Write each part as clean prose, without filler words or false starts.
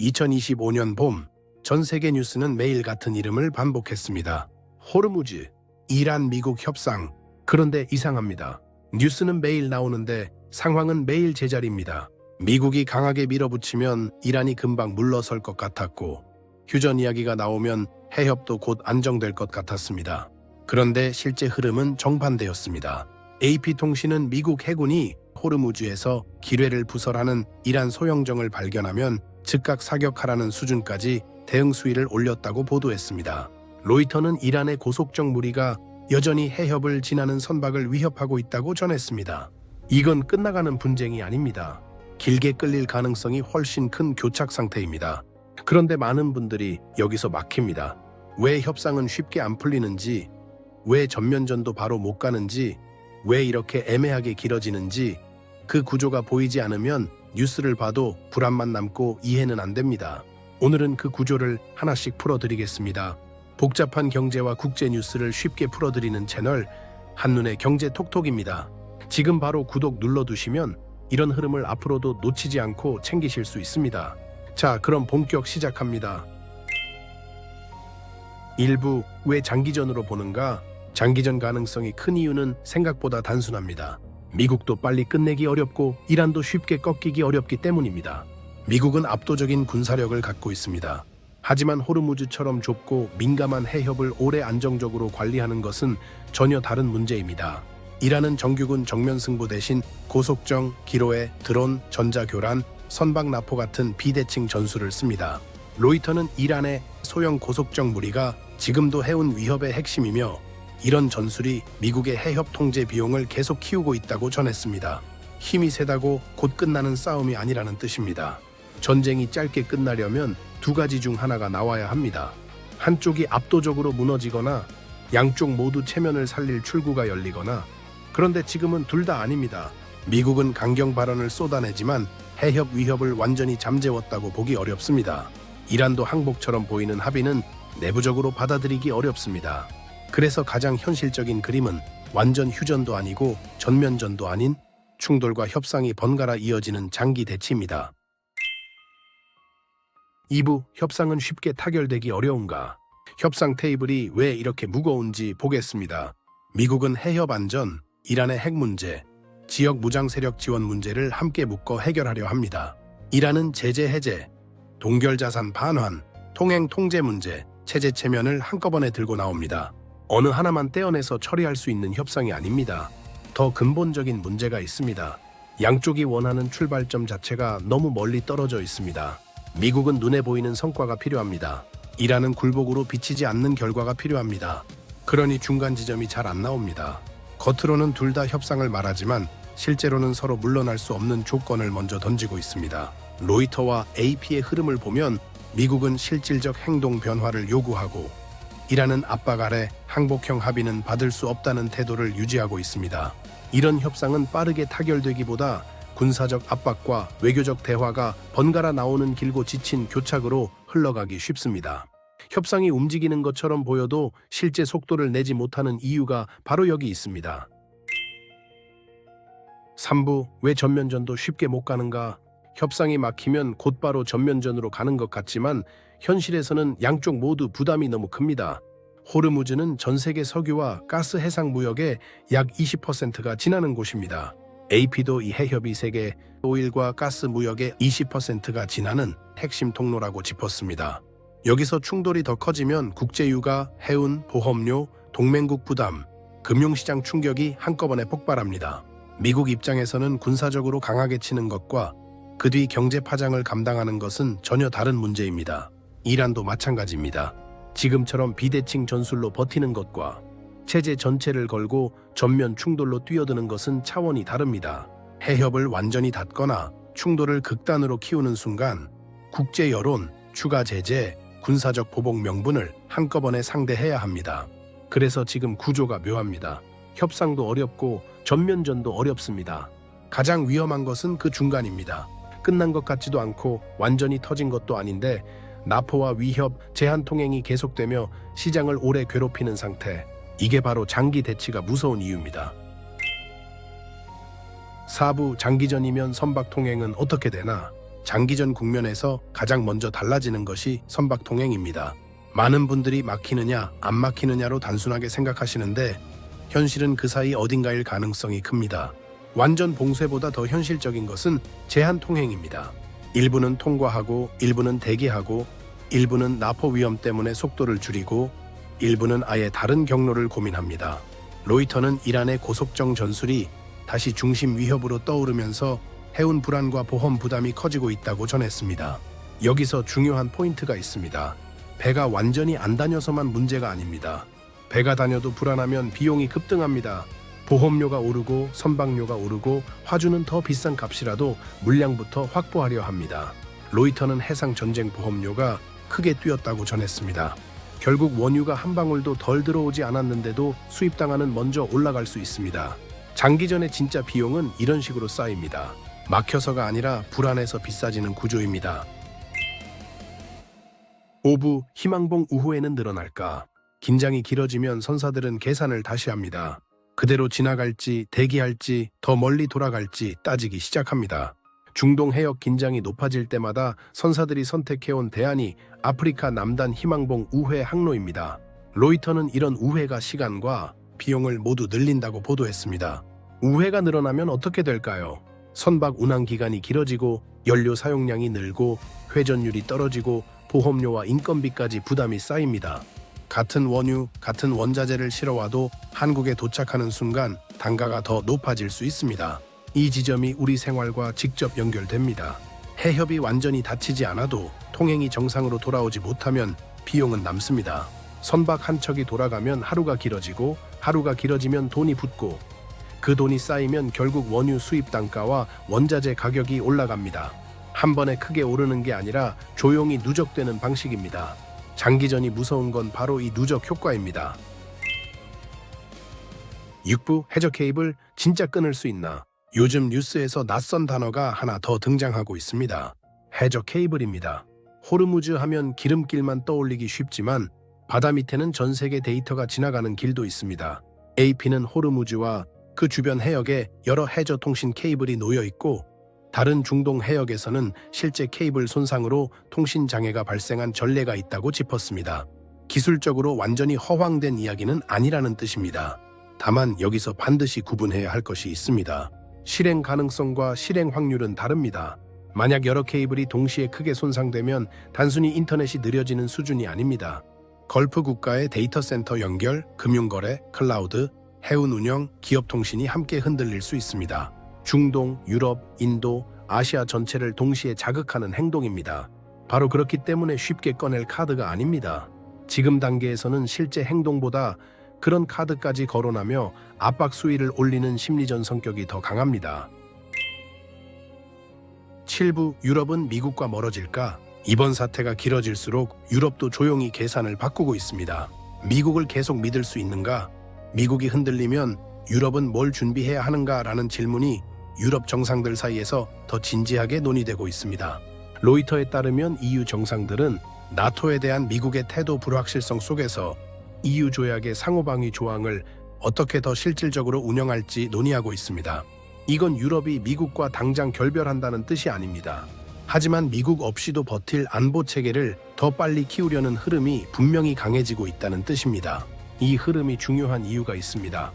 2025년 봄, 전 세계 뉴스는 매일 같은 이름을 반복했습니다. 호르무즈, 이란 미국 협상. 그런데 이상합니다. 뉴스는 매일 나오는데 상황은 매일 제자리입니다. 미국이 강하게 밀어붙이면 이란이 금방 물러설 것 같았고, 휴전 이야기가 나오면 해협도 곧 안정될 것 같았습니다. 그런데 실제 흐름은 정반대였습니다. AP통신은 미국 해군이 호르무즈에서 기뢰를 부설하는 이란 소형정을 발견하면 즉각 사격하라는 수준까지 대응 수위를 올렸다고 보도했습니다. 로이터는 이란의 고속정 무리가 여전히 해협을 지나는 선박을 위협하고 있다고 전했습니다. 이건 끝나가는 분쟁이 아닙니다. 길게 끌릴 가능성이 훨씬 큰 교착 상태입니다. 그런데 많은 분들이 여기서 막힙니다. 왜 협상은 쉽게 안 풀리는지, 왜 전면전도 바로 못 가는지, 왜 이렇게 애매하게 길어지는지, 그 구조가 보이지 않으면 뉴스를 봐도 불안만 남고 이해는 안 됩니다. 오늘은 그 구조를 하나씩 풀어드리겠습니다. 복잡한 경제와 국제 뉴스를 쉽게 풀어드리는 채널 한눈의 경제 톡톡입니다. 지금 바로 구독 눌러두시면 이런 흐름을 앞으로도 놓치지 않고 챙기실 수 있습니다. 자, 그럼 본격 시작합니다. 1부, 왜 장기전으로 보는가? 장기전 가능성이 큰 이유는 생각보다 단순합니다. 미국도 빨리 끝내기 어렵고 이란도 쉽게 꺾이기 어렵기 때문입니다. 미국은 압도적인 군사력을 갖고 있습니다. 하지만 호르무즈처럼 좁고 민감한 해협을 오래 안정적으로 관리하는 것은 전혀 다른 문제입니다. 이란은 정규군 정면 승부 대신 고속정, 기로에, 드론, 전자교란, 선박 나포 같은 비대칭 전술을 씁니다. 로이터는 이란의 소형 고속정 무리가 지금도 해운 위협의 핵심이며 이런 전술이 미국의 해협 통제 비용을 계속 키우고 있다고 전했습니다. 힘이 세다고 곧 끝나는 싸움이 아니라는 뜻입니다. 전쟁이 짧게 끝나려면 두 가지 중 하나가 나와야 합니다. 한쪽이 압도적으로 무너지거나 양쪽 모두 체면을 살릴 출구가 열리거나. 그런데 지금은 둘 다 아닙니다. 미국은 강경 발언을 쏟아내지만 해협 위협을 완전히 잠재웠다고 보기 어렵습니다. 이란도 항복처럼 보이는 합의는 내부적으로 받아들이기 어렵습니다. 그래서 가장 현실적인 그림은 완전 휴전도 아니고 전면전도 아닌 충돌과 협상이 번갈아 이어지는 장기 대치입니다. 2부, 협상은 쉽게 타결되기 어려운가? 협상 테이블이 왜 이렇게 무거운지 보겠습니다. 미국은 해협 안전, 이란의 핵 문제, 지역 무장 세력 지원 문제를 함께 묶어 해결하려 합니다. 이란은 제재 해제, 동결 자산 반환, 통행 통제 문제, 체제 체면을 한꺼번에 들고 나옵니다. 어느 하나만 떼어내서 처리할 수 있는 협상이 아닙니다. 더 근본적인 문제가 있습니다. 양쪽이 원하는 출발점 자체가 너무 멀리 떨어져 있습니다. 미국은 눈에 보이는 성과가 필요합니다. 이란은 굴복으로 비치지 않는 결과가 필요합니다. 그러니 중간 지점이 잘 안 나옵니다. 겉으로는 둘 다 협상을 말하지만 실제로는 서로 물러날 수 없는 조건을 먼저 던지고 있습니다. 로이터와 AP의 흐름을 보면 미국은 실질적 행동 변화를 요구하고 이란은 압박 아래 항복형 합의는 받을 수 없다는 태도를 유지하고 있습니다. 이런 협상은 빠르게 타결되기보다 군사적 압박과 외교적 대화가 번갈아 나오는 길고 지친 교착으로 흘러가기 쉽습니다. 협상이 움직이는 것처럼 보여도 실제 속도를 내지 못하는 이유가 바로 여기 있습니다. 3부, 왜 전면전도 쉽게 못 가는가? 협상이 막히면 곧바로 전면전으로 가는 것 같지만 현실에서는 양쪽 모두 부담이 너무 큽니다. 호르무즈는 전 세계 석유와 가스 해상 무역의 약 20%가 지나는 곳입니다. AP도 이 해협이 세계 오일과 가스 무역의 20%가 지나는 핵심 통로라고 짚었습니다. 여기서 충돌이 더 커지면 국제유가, 해운, 보험료, 동맹국 부담, 금융시장 충격이 한꺼번에 폭발합니다. 미국 입장에서는 군사적으로 강하게 치는 것과 그 뒤 경제 파장을 감당하는 것은 전혀 다른 문제입니다. 이란도 마찬가지입니다. 지금처럼 비대칭 전술로 버티는 것과 체제 전체를 걸고 전면 충돌로 뛰어드는 것은 차원이 다릅니다. 해협을 완전히 닫거나 충돌을 극단으로 키우는 순간 국제 여론, 추가 제재, 군사적 보복 명분을 한꺼번에 상대해야 합니다. 그래서 지금 구조가 묘합니다. 협상도 어렵고 전면전도 어렵습니다. 가장 위험한 것은 그 중간입니다. 끝난 것 같지도 않고 완전히 터진 것도 아닌데 나포와 위협, 제한 통행이 계속되며 시장을 오래 괴롭히는 상태. 이게 바로 장기 대치가 무서운 이유입니다. 4부, 장기전이면 선박 통행은 어떻게 되나? 장기전 국면에서 가장 먼저 달라지는 것이 선박 통행입니다. 많은 분들이 막히느냐 안 막히느냐로 단순하게 생각하시는데 현실은 그 사이 어딘가일 가능성이 큽니다. 완전 봉쇄보다 더 현실적인 것은 제한 통행입니다. 일부는 통과하고 일부는 대기하고 일부는 납포 위험 때문에 속도를 줄이고 일부는 아예 다른 경로를 고민합니다. 로이터는 이란의 고속정 전술이 다시 중심 위협으로 떠오르면서 해운 불안과 보험 부담이 커지고 있다고 전했습니다. 여기서 중요한 포인트가 있습니다. 배가 완전히 안 다녀서만 문제가 아닙니다. 배가 다녀도 불안하면 비용이 급등합니다. 보험료가 오르고 선박료가 오르고 화주는 더 비싼 값이라도 물량부터 확보하려 합니다. 로이터는 해상 전쟁 보험료가 크게 뛰었다고 전했습니다. 결국 원유가 한 방울도 덜 들어오지 않았는데도 수입당하는 먼저 올라갈 수 있습니다. 장기전의 진짜 비용은 이런 식으로 쌓입니다. 막혀서가 아니라 불안해서 비싸지는 구조입니다. 5부 희망봉 우호에는 늘어날까? 긴장이 길어지면 선사들은 계산을 다시 합니다. 그대로 지나갈지 대기할지 더 멀리 돌아갈지 따지기 시작합니다. 중동 해역 긴장이 높아질 때마다 선사들이 선택해온 대안이 아프리카 남단 희망봉 우회 항로입니다. 로이터는 이런 우회가 시간과 비용을 모두 늘린다고 보도했습니다. 우회가 늘어나면 어떻게 될까요? 선박 운항 기간이 길어지고 연료 사용량이 늘고 회전율이 떨어지고 보험료와 인건비까지 부담이 쌓입니다. 같은 원유, 같은 원자재를 실어와도 한국에 도착하는 순간 단가가 더 높아질 수 있습니다. 이 지점이 우리 생활과 직접 연결됩니다. 해협이 완전히 닫히지 않아도 통행이 정상으로 돌아오지 못하면 비용은 남습니다. 선박 한 척이 돌아가면 하루가 길어지고 하루가 길어지면 돈이 붙고 그 돈이 쌓이면 결국 원유 수입 단가와 원자재 가격이 올라갑니다. 한 번에 크게 오르는 게 아니라 조용히 누적되는 방식입니다. 장기전이 무서운 건 바로 이 누적 효과입니다. 6부 해저 케이블 진짜 끊을 수 있나? 요즘 뉴스에서 낯선 단어가 하나 더 등장하고 있습니다. 해저 케이블입니다. 호르무즈 하면 기름길만 떠올리기 쉽지만 바다 밑에는 전 세계 데이터가 지나가는 길도 있습니다. AP는 호르무즈와 그 주변 해역에 여러 해저 통신 케이블이 놓여 있고 다른 중동 해역에서는 실제 케이블 손상으로 통신 장애가 발생한 전례가 있다고 짚었습니다. 기술적으로 완전히 허황된 이야기는 아니라는 뜻입니다. 다만 여기서 반드시 구분해야 할 것이 있습니다. 실행 가능성과 실행 확률은 다릅니다. 만약 여러 케이블이 동시에 크게 손상되면 단순히 인터넷이 느려지는 수준이 아닙니다. 걸프 국가의 데이터 센터 연결, 금융거래, 클라우드, 해운 운영, 기업 통신이 함께 흔들릴 수 있습니다. 중동, 유럽, 인도, 아시아 전체를 동시에 자극하는 행동입니다. 바로 그렇기 때문에 쉽게 꺼낼 카드가 아닙니다. 지금 단계에서는 실제 행동보다 그런 카드까지 거론하며 압박 수위를 올리는 심리전 성격이 더 강합니다. 7부 유럽은 미국과 멀어질까? 이번 사태가 길어질수록 유럽도 조용히 계산을 바꾸고 있습니다. 미국을 계속 믿을 수 있는가? 미국이 흔들리면 유럽은 뭘 준비해야 하는가라는 질문이 유럽 정상들 사이에서 더 진지하게 논의되고 있습니다. 로이터에 따르면 EU 정상들은 나토에 대한 미국의 태도 불확실성 속에서 EU 조약의 상호방위 조항을 어떻게 더 실질적으로 운영할지 논의하고 있습니다. 이건 유럽이 미국과 당장 결별한다는 뜻이 아닙니다. 하지만 미국 없이도 버틸 안보 체계를 더 빨리 키우려는 흐름이 분명히 강해지고 있다는 뜻입니다. 이 흐름이 중요한 이유가 있습니다.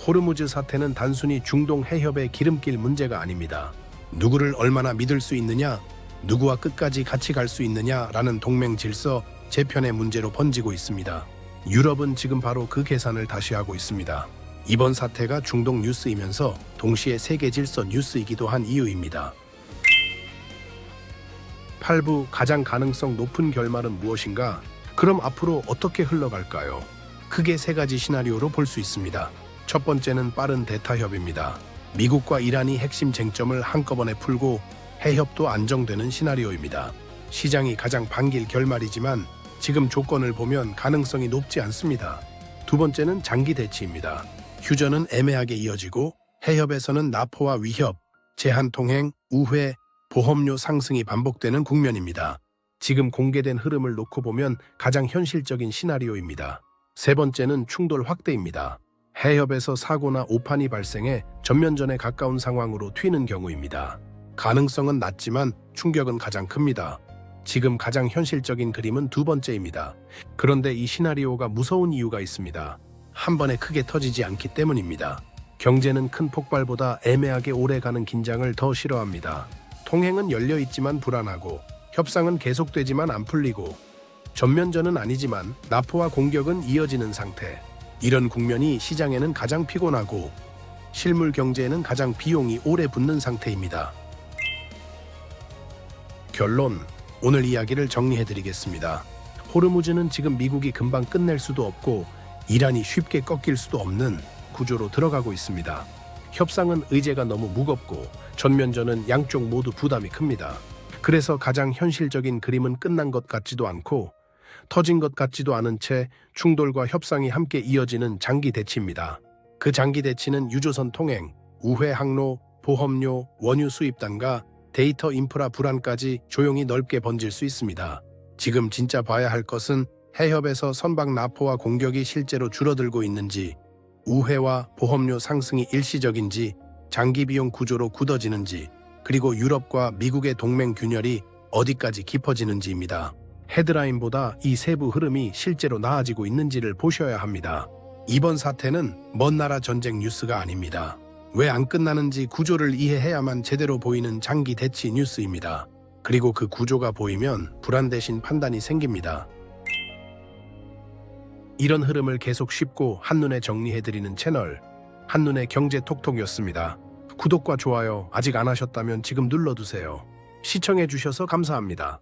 호르무즈 사태는 단순히 중동 해협의 기름길 문제가 아닙니다. 누구를 얼마나 믿을 수 있느냐, 누구와 끝까지 같이 갈 수 있느냐라는 동맹 질서, 재편의 문제로 번지고 있습니다. 유럽은 지금 바로 그 계산을 다시 하고 있습니다. 이번 사태가 중동 뉴스이면서 동시에 세계 질서 뉴스이기도 한 이유입니다. 8부 가장 가능성 높은 결말은 무엇인가? 그럼 앞으로 어떻게 흘러갈까요? 크게 세 가지 시나리오로 볼 수 있습니다. 첫 번째는 빠른 대타협입니다. 미국과 이란이 핵심 쟁점을 한꺼번에 풀고 해협도 안정되는 시나리오입니다. 시장이 가장 반길 결말이지만 지금 조건을 보면 가능성이 높지 않습니다. 두 번째는 장기 대치입니다. 휴전은 애매하게 이어지고 해협에서는 납포와 위협, 제한 통행, 우회, 보험료 상승이 반복되는 국면입니다. 지금 공개된 흐름을 놓고 보면 가장 현실적인 시나리오입니다. 세 번째는 충돌 확대입니다. 해협에서 사고나 오판이 발생해 전면전에 가까운 상황으로 튀는 경우입니다. 가능성은 낮지만 충격은 가장 큽니다. 지금 가장 현실적인 그림은 두 번째입니다. 그런데 이 시나리오가 무서운 이유가 있습니다. 한 번에 크게 터지지 않기 때문입니다. 경제는 큰 폭발보다 애매하게 오래가는 긴장을 더 싫어합니다. 통행은 열려 있지만 불안하고, 협상은 계속되지만 안 풀리고, 전면전은 아니지만 납포와 공격은 이어지는 상태. 이런 국면이 시장에는 가장 피곤하고 실물 경제에는 가장 비용이 오래 붙는 상태입니다. 결론, 오늘 이야기를 정리해드리겠습니다. 호르무즈는 지금 미국이 금방 끝낼 수도 없고 이란이 쉽게 꺾일 수도 없는 구조로 들어가고 있습니다. 협상은 의제가 너무 무겁고 전면전은 양쪽 모두 부담이 큽니다. 그래서 가장 현실적인 그림은 끝난 것 같지도 않고 터진 것 같지도 않은 채 충돌과 협상이 함께 이어지는 장기 대치입니다. 그 장기 대치는 유조선 통행, 우회 항로, 보험료, 원유 수입단과 데이터 인프라 불안까지 조용히 넓게 번질 수 있습니다. 지금 진짜 봐야 할 것은 해협에서 선박 납포와 공격이 실제로 줄어들고 있는지, 우회와 보험료 상승이 일시적인지, 장기 비용 구조로 굳어지는지, 그리고 유럽과 미국의 동맹 균열이 어디까지 깊어지는지입니다. 헤드라인보다 이 세부 흐름이 실제로 나아지고 있는지를 보셔야 합니다. 이번 사태는 먼 나라 전쟁 뉴스가 아닙니다. 왜 안 끝나는지 구조를 이해해야만 제대로 보이는 장기 대치 뉴스입니다. 그리고 그 구조가 보이면 불안 대신 판단이 생깁니다. 이런 흐름을 계속 쉽고 한눈에 정리해드리는 채널, 한눈에 경제 톡톡이었습니다. 구독과 좋아요 아직 안 하셨다면 지금 눌러두세요. 시청해주셔서 감사합니다.